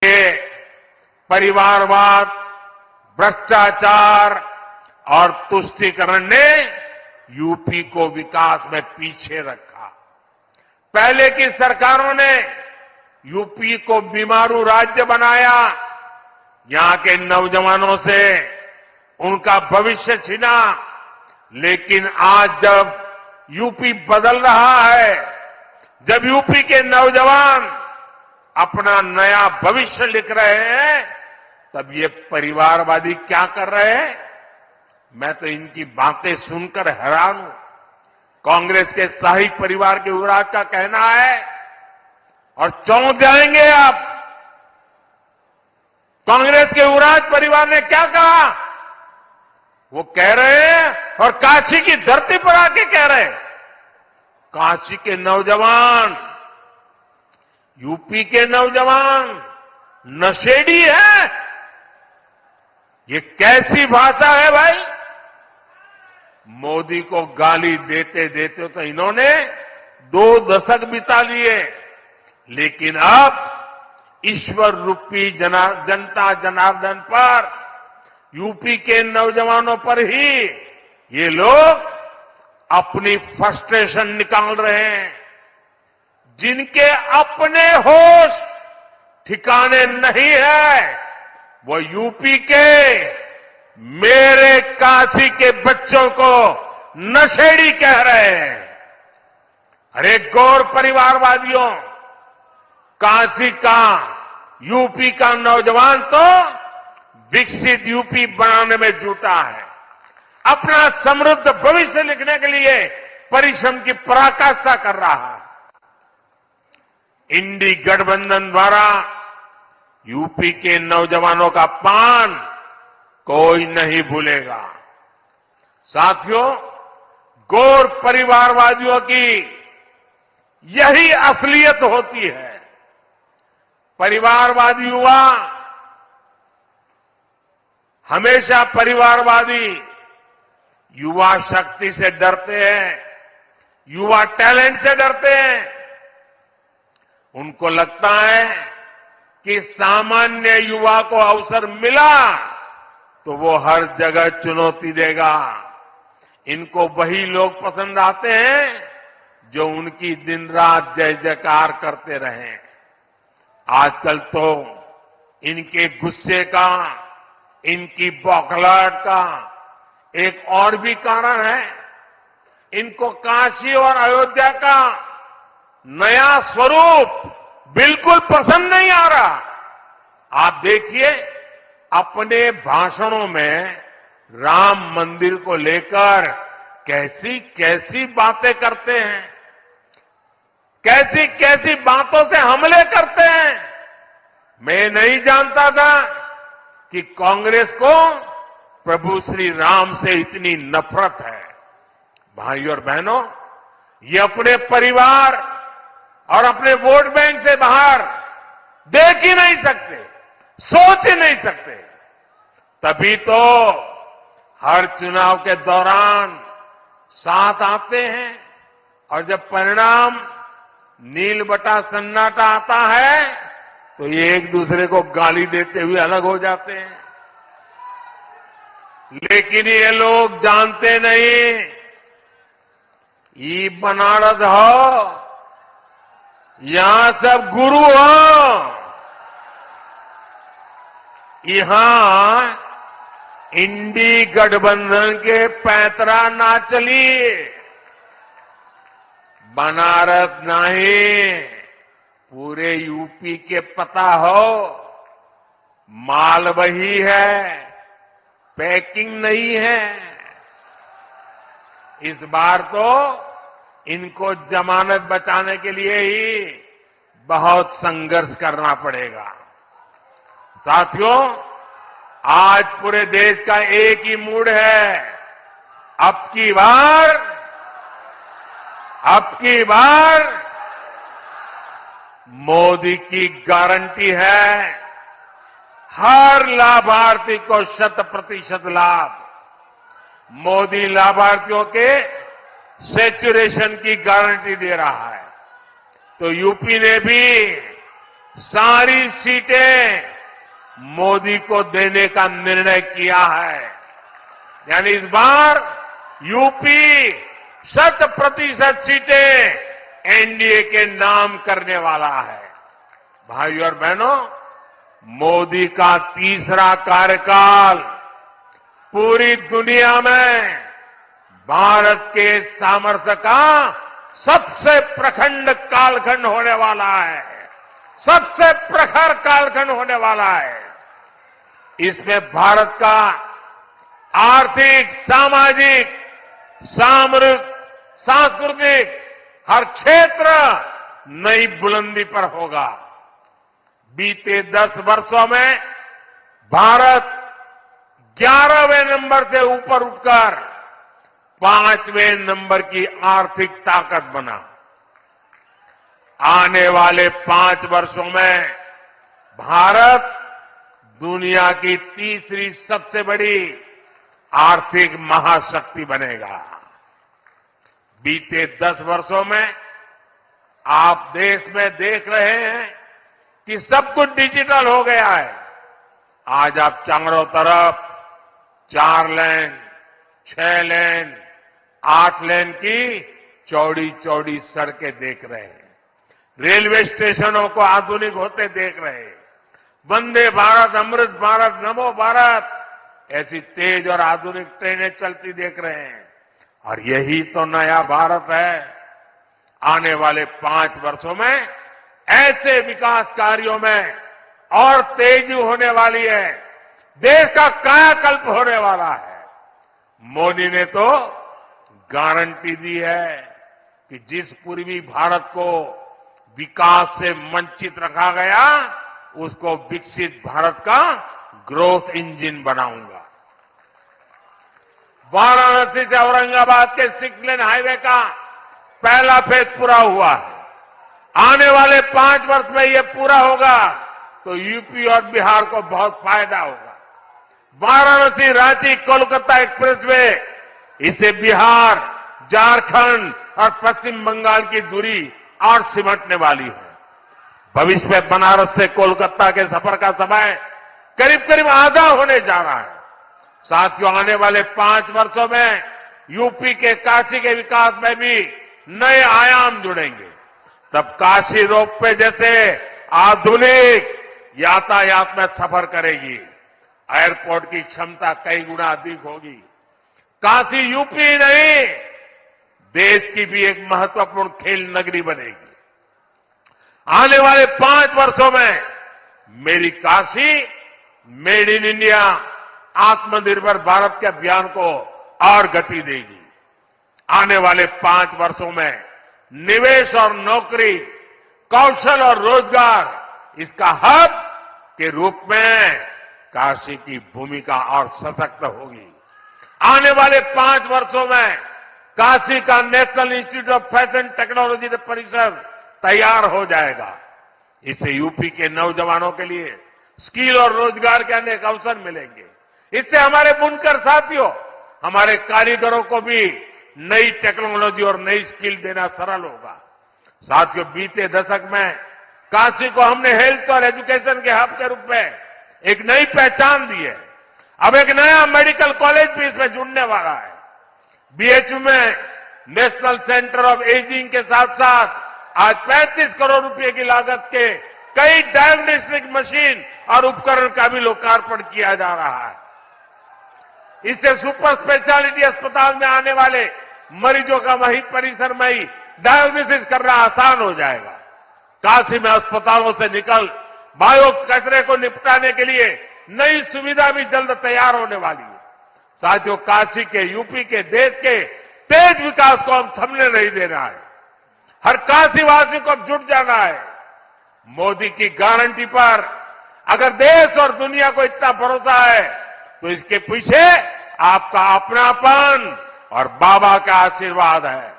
ये परिवारवाद, भ्रष्टाचार और तुष्टीकरण ने यूपी को विकास में पीछे रखा। पहले की सरकारों ने यूपी को बीमारू राज्य बनाया, यहां के नौजवानों से उनका भविष्य छीना। लेकिन आज जब यूपी बदल रहा है, जब यूपी के नौजवान अपना नया भविष्य लिख रहे हैं, तब ये परिवारवादी क्या कर रहे हैं? मैं तो इनकी बातें सुनकर हैरान हूं। कांग्रेस के शाही परिवार के युवराज का कहना है, और चौंक जाएंगे आप, कांग्रेस के युवराज परिवार ने क्या कहा? वो कह रहे हैं, और काशी की धरती पर आके कह रहे हैं, काशी के नौजवान, यूपी के नौजवान नशेड़ी है। ये कैसी भाषा है भाई? मोदी को गाली देते देते तो इन्होंने 2 दशक बिता लिए, लेकिन अब ईश्वर रूपी जनता जनार्दन पर, यूपी के नौजवानों पर ही ये लोग अपनी फ्रस्ट्रेशन निकाल रहे हैं। जिनके अपने होश ठिकाने नहीं है, वो यूपी के मेरे काशी के बच्चों को नशेड़ी कह रहे हैं। अरे गौर परिवारवादियों, काशी का, यूपी का नौजवान तो विकसित यूपी बनाने में जुटा है, अपना समृद्ध भविष्य लिखने के लिए परिश्रम की पराकाष्ठा कर रहा है। इंडी गठबंधन द्वारा यूपी के नौजवानों का पान कोई नहीं भूलेगा। साथियों, गौर परिवारवादियों की यही असलियत होती है। परिवारवादी युवा हमेशा परिवारवादी युवा शक्ति से डरते हैं, युवा टैलेंट से डरते हैं। उनको लगता है कि सामान्य युवा को अवसर मिला तो वो हर जगह चुनौती देगा। इनको वही लोग पसंद आते हैं जो उनकी दिन रात जय जयकार करते रहें। आजकल तो इनके गुस्से का, इनकी बौखलाहट का एक और भी कारण है। इनको काशी और अयोध्या का नया स्वरूप बिल्कुल पसंद नहीं आ रहा। आप देखिए, अपने भाषणों में राम मंदिर को लेकर कैसी कैसी बातें करते हैं, कैसी कैसी बातों से हमले करते हैं। मैं नहीं जानता था कि कांग्रेस को प्रभु श्री राम से इतनी नफरत है। भाइयों और बहनों, ये अपने परिवार और अपने वोट बैंक से बाहर देख ही नहीं सकते, सोच ही नहीं सकते। तभी तो हर चुनाव के दौरान साथ आते हैं, और जब परिणाम नील बटा सन्नाटा आता है तो ये एक दूसरे को गाली देते हुए अलग हो जाते हैं। लेकिन ये लोग जानते नहीं, ये बनारस हो, यहां सब गुरु हो, यहां इंडी गठबंधन के पैतरा ना चली। बनारस नहीं, पूरे यूपी के पता हो, माल वही है, पैकिंग नहीं है। इस बार तो इनको जमानत बचाने के लिए ही बहुत संघर्ष करना पड़ेगा। साथियों, आज पूरे देश का एक ही मूड है, अब की बार मोदी की गारंटी है, हर लाभार्थी को 100% लाभ। मोदी लाभार्थियों के सैचुरेशन की गारंटी दे रहा है। तो यूपी ने भी सारी सीटें मोदी को देने का निर्णय किया है। यानी इस बार यूपी 100% सीटें एनडीए के नाम करने वाला है। भाइयों और बहनों, मोदी का तीसरा कार्यकाल पूरी दुनिया में भारत के सामर्थ्य का सबसे प्रखंड कालखंड होने वाला है, सबसे प्रखर कालखंड होने वाला है। इसमें भारत का आर्थिक, सामाजिक, सांस्कृतिक हर क्षेत्र नई बुलंदी पर होगा। बीते 10 वर्षों में भारत 11वें नंबर से ऊपर उठकर 5वें नंबर की आर्थिक ताकत बना। आने वाले 5 वर्षों में भारत दुनिया की तीसरी सबसे बड़ी आर्थिक महाशक्ति बनेगा। बीते 10 वर्षों में आप देश में देख रहे हैं कि सब कुछ डिजिटल हो गया है। आज आप चारों तरफ 4 लेन, 6 लेन, 8 लेन की चौड़ी चौड़ी सड़कें देख रहे हैं। रेलवे स्टेशनों को आधुनिक होते देख रहे हैं। वंदे भारत, अमृत भारत, नमो भारत ऐसी तेज और आधुनिक ट्रेनें चलती देख रहे हैं। और यही तो नया भारत है। आने वाले 5 वर्षों में ऐसे विकास कार्यों में और तेजी होने वाली है। देश का कायाकल्प होने वाला है। मोदी ने तो गारंटी दी है कि जिस पूर्वी भारत को विकास से वंचित रखा गया, उसको विकसित भारत का ग्रोथ इंजन बनाऊंगा। वाराणसी से औरंगाबाद के 6 लेन हाईवे का पहला फेज पूरा हुआ है। आने वाले 5 वर्ष में यह पूरा होगा तो यूपी और बिहार को बहुत फायदा होगा। वाराणसी, रांची, कोलकाता एक्सप्रेसवे, इसे बिहार, झारखंड और पश्चिम बंगाल की दूरी और सिमटने वाली है। भविष्य में बनारस से कोलकाता के सफर का समय करीब करीब आधा होने जा रहा है। साथियों, आने वाले 5 वर्षों में यूपी के काशी के विकास में भी नए आयाम जुड़ेंगे। तब काशी रोपवे जैसे आधुनिक यातायात में सफर करेगी। एयरपोर्ट की क्षमता कई गुना अधिक होगी। काशी यूपी नहीं, देश की भी एक महत्वपूर्ण खेल नगरी बनेगी। आने वाले 5 वर्षों में मेरी काशी, मेड इन इंडिया, आत्मनिर्भर भारत के अभियान को और गति देगी। आने वाले 5 वर्षों में निवेश और नौकरी, कौशल और रोजगार इसका हब के रूप में काशी की भूमिका और सशक्त होगी। आने वाले 5 वर्षों में काशी का national institute of fashion technology परिसर तैयार हो जाएगा। इससे यूपी के नौजवानों के लिए स्किल और रोजगार के अनेक अवसर मिलेंगे। इससे हमारे बुनकर साथियों, हमारे कारीगरों को भी नई टेक्नोलॉजी और नई स्किल देना सरल होगा। साथियों, बीते दशक में काशी को हमने हेल्थ और एजुकेशन के हब के रूप में एक नई पहचान दी है। अब एक नया मेडिकल कॉलेज भी इसमें जुड़ने वाला है। बीएचयू में नेशनल सेंटर ऑफ एजिंग के साथ साथ आज 35 करोड़ रुपए की लागत के कई डायग्नोस्टिक मशीन और उपकरण का भी लोकार्पण किया जा रहा है। इससे सुपर स्पेशलिटी अस्पताल में आने वाले मरीजों का वही परिसर में ही डायग्नोसिस करना आसान हो जाएगा। काशी में अस्पतालों से निकल बायो कचरे को निपटाने के लिए नई सुविधा भी जल्द तैयार होने वाली है। साथियों, काशी के, यूपी के, देश के तेज विकास को हम थमने नहीं देना है। हर काशीवासी को जुट जाना है। मोदी की गारंटी पर अगर देश और दुनिया को इतना भरोसा है तो इसके पीछे आपका अपनापन और बाबा का आशीर्वाद है।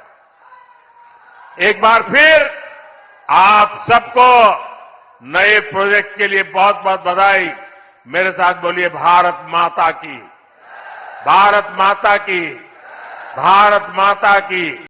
एक बार फिर आप सबको नए प्रोजेक्ट के लिए बहुत बहुत बधाई। मेरे साथ बोलिए, भारत माता की, भारत माता की, भारत माता की।